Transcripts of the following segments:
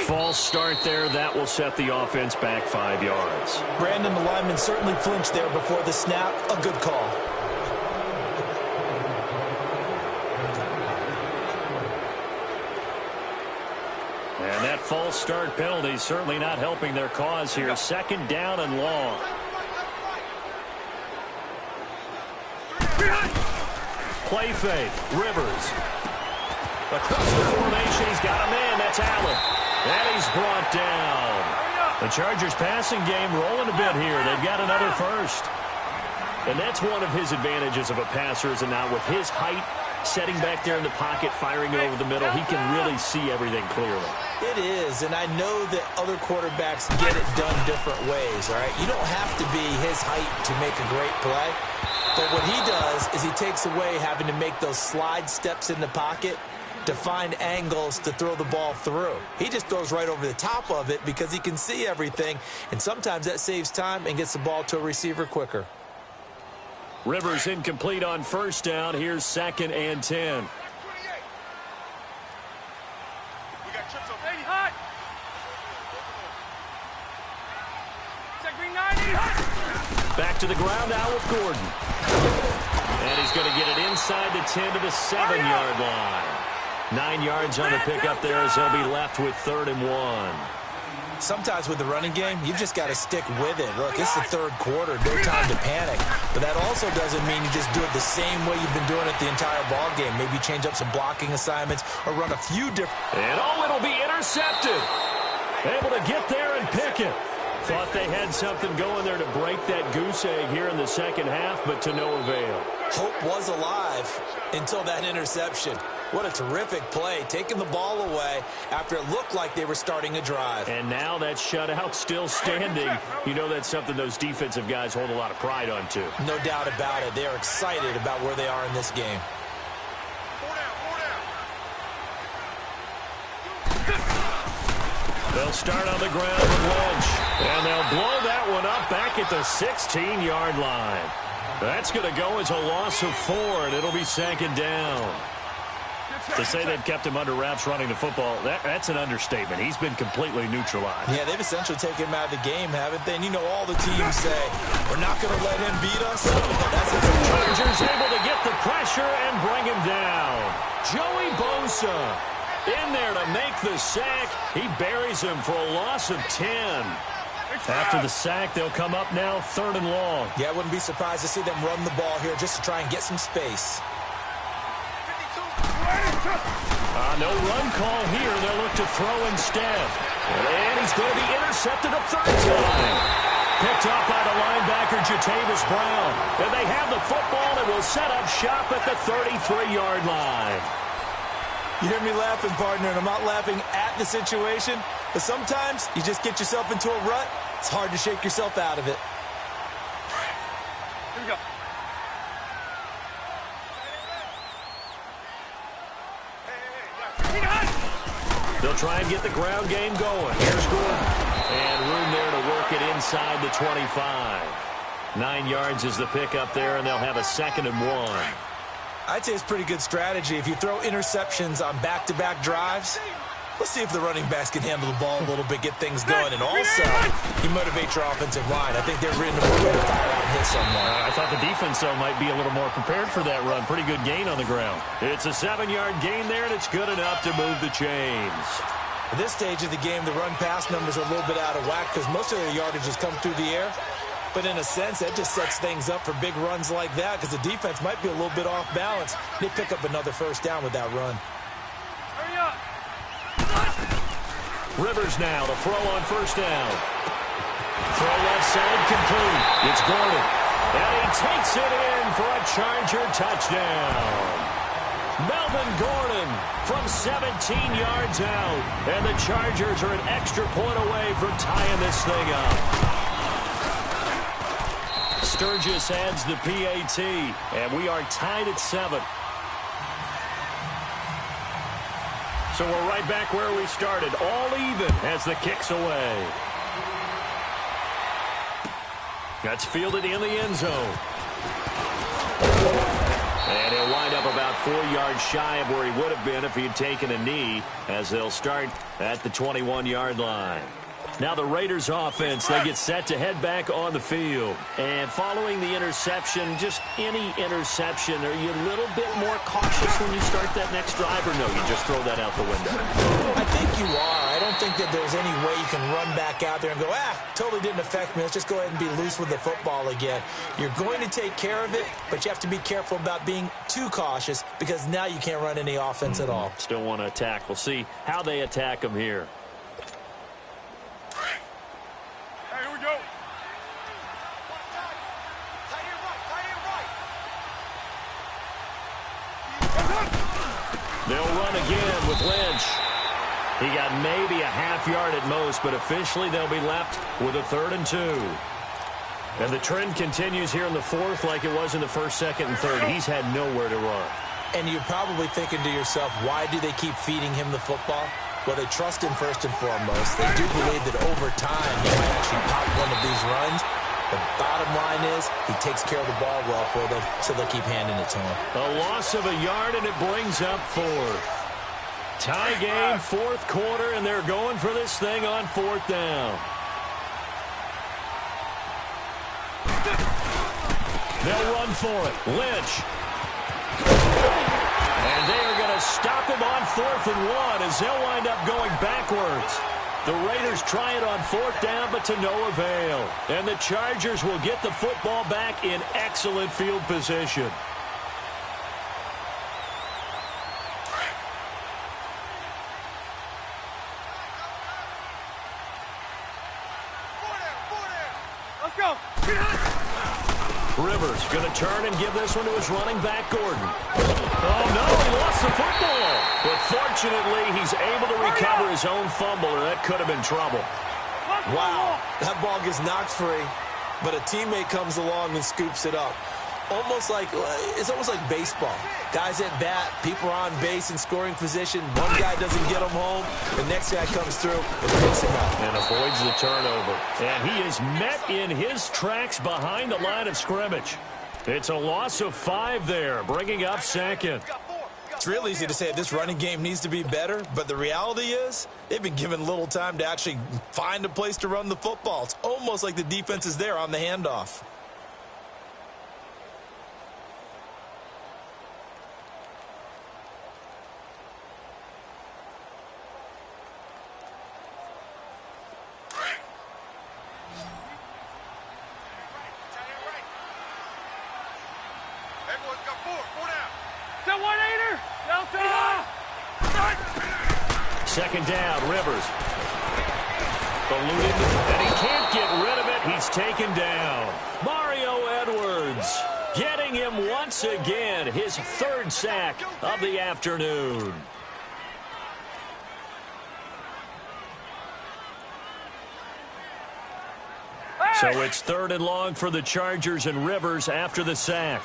False start there. That will set the offense back 5 yards. Brandon, the lineman certainly flinched there before the snap. A good call. And that false start penalty certainly not helping their cause here. Second down and long. Play fake. Rivers. Across the formation, he's got a man. That's Allen. And he's brought down. The Chargers passing game rolling a bit here. They've got another first. And that's one of his advantages of a passer, is now with his height, setting back there in the pocket, firing it over the middle, he can really see everything clearly. It is, and I know that other quarterbacks get it done different ways, all right? You don't have to be his height to make a great play, but what he does is he takes away having to make those slide steps in the pocket to find angles to throw the ball through. He just throws right over the top of it because he can see everything, and sometimes that saves time and gets the ball to a receiver quicker. Rivers incomplete on first down. Here's 2nd and 10. Back to the ground now with Gordon. And he's going to get it inside the 10 to the 7-yard line. 9 yards on the pickup there as they'll be left with 3rd and 1. Sometimes with the running game, you've just got to stick with it. Look, it's the 3rd quarter, no time to panic. But that also doesn't mean you just do it the same way you've been doing it the entire ball game. Maybe change up some blocking assignments or run a few different... And it'll be intercepted. Able to get there and pick it. Thought they had something going there to break that goose egg here in the second half, but to no avail. Hope was alive until that interception. What a terrific play, taking the ball away after it looked like they were starting a drive. And now that shutout still standing. You know that's something those defensive guys hold a lot of pride on, too. No doubt about it. They are excited about where they are in this game. They'll start on the ground with Lynch. And they'll blow that one up back at the 16-yard line. That's going to go as a loss of 4, and it'll be 2nd down. To say they've kept him under wraps running the football, that's an understatement. He's been completely neutralized. Yeah, they've essentially taken him out of the game, haven't they? And you know all the teams say, we're not going to let him beat us. That's the Chargers able to get the pressure and bring him down. Joey Bosa in there to make the sack. He buries him for a loss of 10. After the sack, they'll come up now 3rd and long. Yeah, I wouldn't be surprised to see them run the ball here just to try and get some space. No run call here. They'll look to throw instead. And he's going to be intercepted a 3rd time. Picked up by the linebacker, Jatavis Brown. And they have the football and will set up shop at the 33-yard line. You hear me laughing, partner, and I'm not laughing at the situation, but sometimes you just get yourself into a rut. It's hard to shake yourself out of it. Here we go. They'll try and get the ground game going. Here's Gordon. And room there to work it inside the 25. 9 yards is the pickup there, and they'll have a 2nd and 1. I'd say it's pretty good strategy. If you throw interceptions on back-to-back drives, let's see if the running backs can handle the ball a little bit, get things going. And also, you motivate your offensive line. I think they're in the mood to fire out and hit someone. I thought the defense, though, might be a little more prepared for that run. Pretty good gain on the ground. It's a 7-yard gain there, and it's good enough to move the chains. At this stage of the game, the run-pass numbers are a little bit out of whack because most of their yardage has come through the air. But in a sense, that just sets things up for big runs like that because the defense might be a little bit off balance. They pick up another 1st down with that run. Hurry up. Rivers now to throw on 1st down. Throw left side complete. It's Gordon. And he takes it in for a Charger touchdown. Melvin Gordon from 17 yards out. And the Chargers are an extra point away from tying this thing up. Sturgis adds the PAT, and we are tied at 7. So we're right back where we started, all even as the kick's away. That's fielded in the end zone. And he'll wind up about 4 yards shy of where he would have been if he had taken a knee, as they'll start at the 21-yard line. Now the Raiders offense, they get set to head back on the field. And following the interception, just any interception, are you a little bit more cautious when you start that next drive, or no, you just throw that out the window? I think you are. I don't think that there's any way you can run back out there and go, totally didn't affect me. Let's just go ahead and be loose with the football again. You're going to take care of it, but you have to be careful about being too cautious, because now you can't run any offense at all. Still want to attack. We'll see how they attack him here. They'll run again with Lynch. He got maybe a half yard at most, but officially they'll be left with a 3rd and 2. And the trend continues here in the 4th like it was in the 1st, 2nd, and 3rd. He's had nowhere to run. And you're probably thinking to yourself, why do they keep feeding him the football? Well, they trust him first and foremost. They do believe that over time he might actually pop one of these runs. The bottom line is he takes care of the ball well for them, so they'll keep handing it to him. A loss of a yard, and it brings up 4th. Tie game, 4th quarter, and they're going for this thing on 4th down. They'll run for it. Lynch. And they are going to stop him on 4th and 1 as they'll wind up going backwards. The Raiders try it on 4th down, but to no avail. And the Chargers will get the football back in excellent field position. Let's go. Rivers going to turn and give this one to his running back, Gordon. Oh, no, he lost the football. But fortunately, he's able to recover his own fumble, or that could have been trouble. Wow, that ball gets knocked free, but a teammate comes along and scoops it up. It's almost like baseball. Guys at bat, people are on base in scoring position. One guy doesn't get him home. The next guy comes through and picks him up. And avoids the turnover. And he is met in his tracks behind the line of scrimmage. It's a loss of 5 there, bringing up 2nd. It's real easy to say this running game needs to be better, but the reality is they've been given little time to actually find a place to run the football. It's almost like the defense is there on the handoff. Second down, Rivers. Ballooning, and he can't get rid of it. He's taken down. Mario Edwards getting him once again, his 3rd sack of the afternoon. So it's 3rd and long for the Chargers, and Rivers after the sack.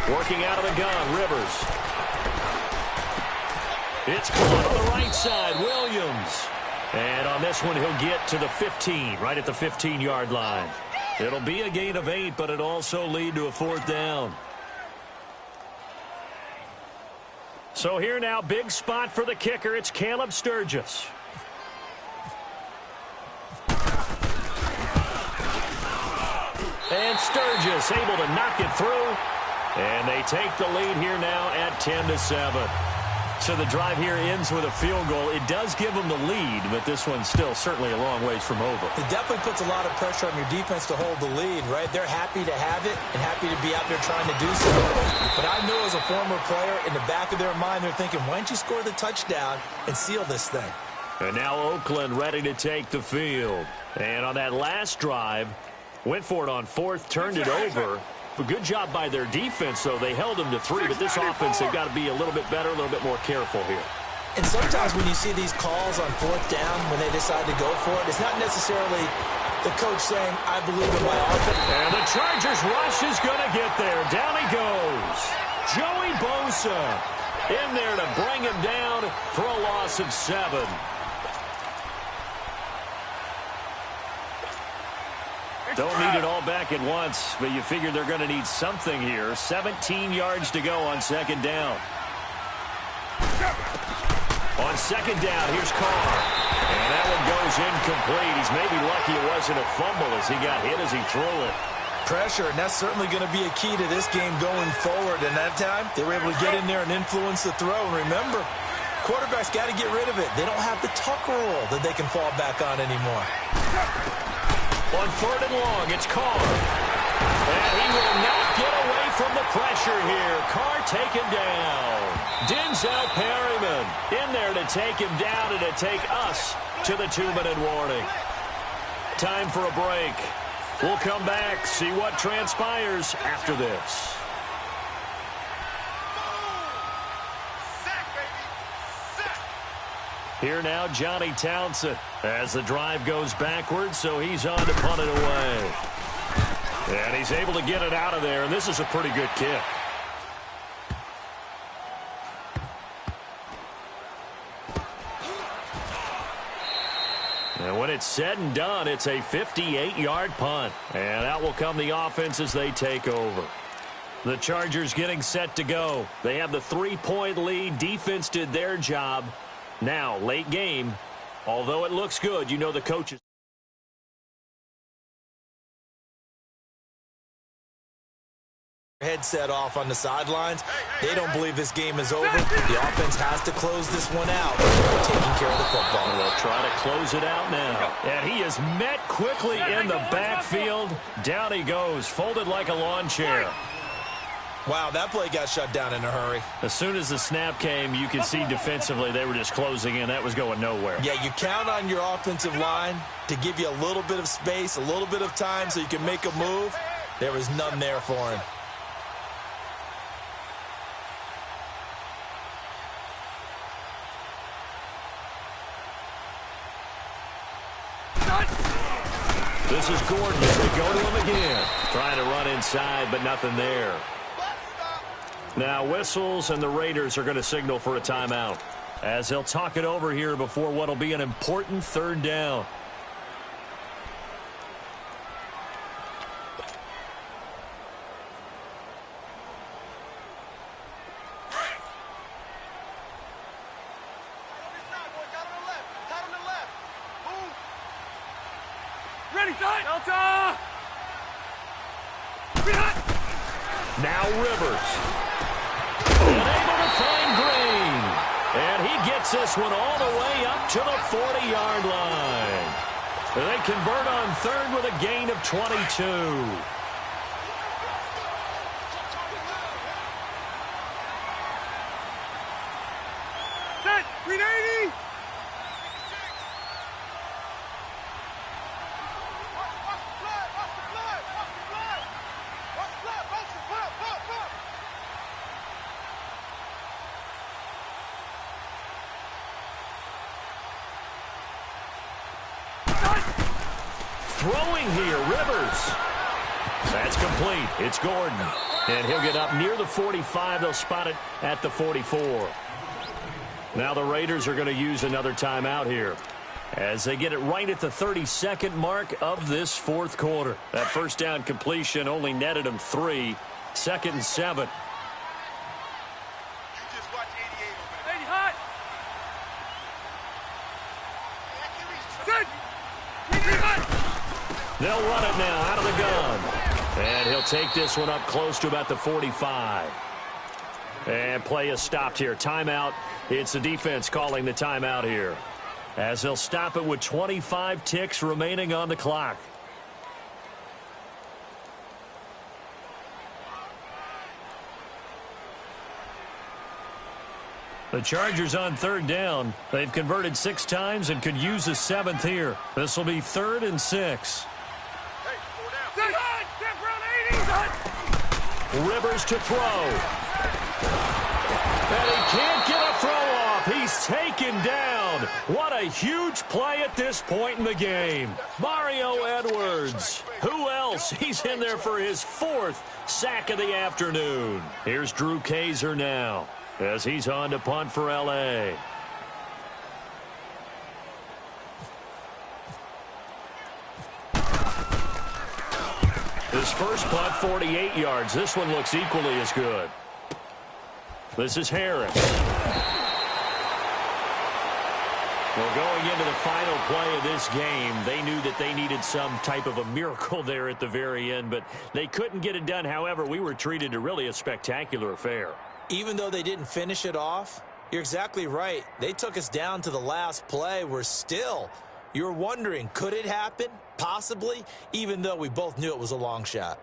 Working out of the gun, Rivers. It's caught on the right side, Williams. And on this one, he'll get to the 15, right at the 15-yard line. It'll be a gain of 8, but it'll also lead to a 4th down. So here now, big spot for the kicker. It's Caleb Sturgis. And Sturgis able to knock it through. And they take the lead here now at 10-7. So the drive here ends with a field goal. It does give them the lead, but this one's still certainly a long ways from over. It definitely puts a lot of pressure on your defense to hold the lead, right? They're happy to have it and happy to be out there trying to do so. But I know as a former player, in the back of their mind, they're thinking, why don't you score the touchdown and seal this thing? And now Oakland ready to take the field. And on that last drive, went for it on 4th, turned it over. A good job by their defense, though. They held them to 3, but this offense, they've got to be a little bit better, a little bit more careful here. And sometimes when you see these calls on 4th down, when they decide to go for it, it's not necessarily the coach saying, I believe in my offense. And the Chargers rush is going to get there. Down he goes. Joey Bosa in there to bring him down for a loss of 7. Don't need it all back at once, but you figure they're going to need something here. 17 yards to go on second down. On second down, here's Carr. And that one goes incomplete. He's maybe lucky it wasn't a fumble as he got hit as he threw it. Pressure, and that's certainly going to be a key to this game going forward. And that time, they were able to get in there and influence the throw. And remember, quarterbacks got to get rid of it. They don't have the tuck roll that they can fall back on anymore. On third and long, it's Carr. And he will not get away from the pressure here. Carr taken down. Denzel Perryman in there to take him down and to take us to the 2-minute warning. Time for a break. We'll come back, see what transpires after this. Here now, Johnny Townsend as the drive goes backwards, so he's on to punt it away. And he's able to get it out of there, and this is a pretty good kick. And when it's said and done, it's a 58-yard punt. And out will come the offense as they take over. The Chargers getting set to go. They have the 3-point lead. Defense did their job. Now, late game, although it looks good, you know the coaches. Headset off on the sidelines. They don't believe this game is over. The offense has to close this one out. Taking care of the football. They'll try to close it out now. And he is met quickly in the backfield. Down he goes, folded like a lawn chair. Wow, that play got shut down in a hurry. As soon as the snap came, you could see defensively they were just closing in. That was going nowhere. Yeah, you count on your offensive line to give you a little bit of space, a little bit of time so you can make a move. There was none there for him. This is Gordon as they go to him again. Trying to run inside, but nothing there. Now whistles, and the Raiders are going to signal for a timeout as they'll talk it over here before what will be an important third down. Now Rivers. Unable to find Green. And he gets this one all the way up to the 40-yard line. They convert on third with a gain of 22. Set, 380. Throwing here, Rivers. That's complete. It's Gordon. And he'll get up near the 45. They'll spot it at the 44. Now the Raiders are going to use another timeout here as they get it right at the 32nd mark of this fourth quarter. That first down completion only netted them 3. 2nd and 7. They'll run it now out of the gun. And he'll take this one up close to about the 45. And play is stopped here. Timeout. It's the defense calling the timeout here, as they'll stop it with 25 ticks remaining on the clock. The Chargers on third down. They've converted 6 times and could use a 7th here. This will be 3rd and 6. Rivers to throw. And he can't get a throw off. He's taken down. What a huge play at this point in the game. Mario Edwards. Who else? He's in there for his 4th sack of the afternoon. Here's Drew Kaiser now as he's on to punt for L.A. His first punt, 48 yards. This one looks equally as good. This is Harris. Well, going into the final play of this game, they knew that they needed some type of a miracle there at the very end, but they couldn't get it done. However, we were treated to really a spectacular affair. Even though they didn't finish it off, you're exactly right. They took us down to the last play. You're wondering, could it happen? Possibly, even though we both knew it was a long shot.